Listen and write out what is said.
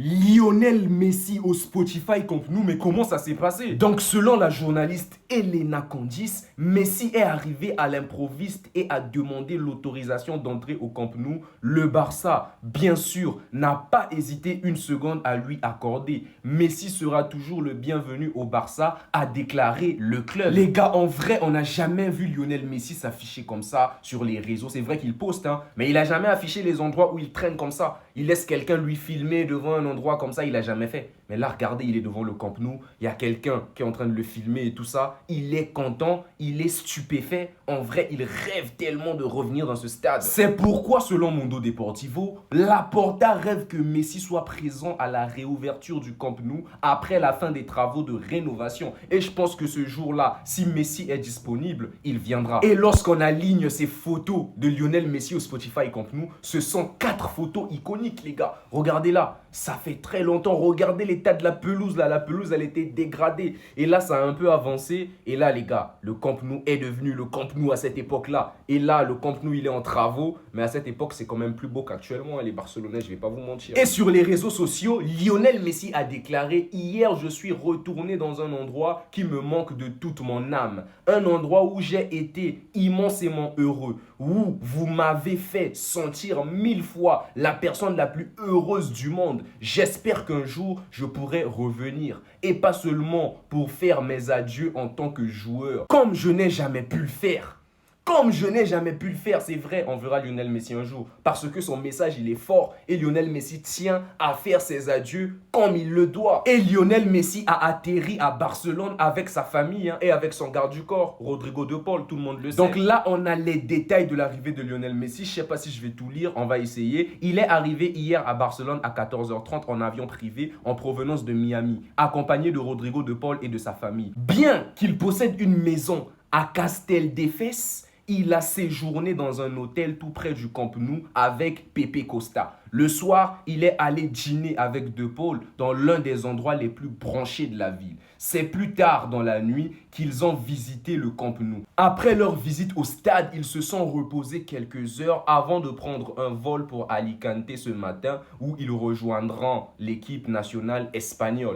Lionel Messi au Spotify Camp Nou, mais comment ça s'est passé? Donc selon la journaliste Elena Candice, Messi est arrivé à l'improviste et a demandé l'autorisation d'entrer au Camp Nou. Le Barça, bien sûr, n'a pas hésité une seconde à lui accorder. Messi sera toujours le bienvenu au Barça, a déclaré le club. Les gars, en vrai, on n'a jamais vu Lionel Messi s'afficher comme ça sur les réseaux. C'est vrai qu'il poste, hein, mais il n'a jamais affiché les endroits où il traîne comme ça. Il laisse quelqu'un lui filmer devant un endroit comme ça, il n'a jamais fait. Mais là, regardez, il est devant le Camp Nou, il y a quelqu'un qui est en train de le filmer et tout ça. Il est content, il est stupéfait. En vrai, il rêve tellement de revenir dans ce stade. C'est pourquoi, selon Mundo Deportivo, Laporta rêve que Messi soit présent à la réouverture du Camp Nou après la fin des travaux de rénovation. Et je pense que ce jour-là, si Messi est disponible, il viendra. Et lorsqu'on aligne ces photos de Lionel Messi au Spotify Camp Nou, ce sont 4 photos iconiques, les gars. Regardez là, ça fait très longtemps. Regardez l'état de la pelouse là. La pelouse, elle était dégradée. Et là, ça a un peu avancé. Et là, les gars, le Camp Nou est devenu le Camp Nou à cette époque-là. Et là, le Camp Nou, il est en travaux. Mais à cette époque, c'est quand même plus beau qu'actuellement. Les Barcelonais, je vais pas vous mentir. Et sur les réseaux sociaux, Lionel Messi a déclaré: hier, je suis retourné dans un endroit qui me manque de toute mon âme. Un endroit où j'ai été immensément heureux. Où vous m'avez fait sentir 1000 fois la personne la plus heureuse du monde. J'espère qu'un jour, je pourrai revenir. Et pas seulement pour faire mes adieux en tant que joueur, comme je n'ai jamais pu le faire. Comme je n'ai jamais pu le faire, c'est vrai, on verra Lionel Messi un jour. Parce que son message, il est fort. Et Lionel Messi tient à faire ses adieux comme il le doit. Et Lionel Messi a atterri à Barcelone avec sa famille et avec son garde du corps, Rodrigo de Paul, tout le monde le sait. Donc là, on a les détails de l'arrivée de Lionel Messi. Je ne sais pas si je vais tout lire, on va essayer. Il est arrivé hier à Barcelone à 14h30 en avion privé en provenance de Miami, accompagné de Rodrigo de Paul et de sa famille. Bien qu'il possède une maison à Castelldefels, il a séjourné dans un hôtel tout près du Camp Nou avec Pepe Costa. Le soir, il est allé dîner avec De Paul dans l'un des endroits les plus branchés de la ville. C'est plus tard dans la nuit qu'ils ont visité le Camp Nou. Après leur visite au stade, ils se sont reposés quelques heures avant de prendre un vol pour Alicante ce matin où ils rejoindront l'équipe nationale espagnole.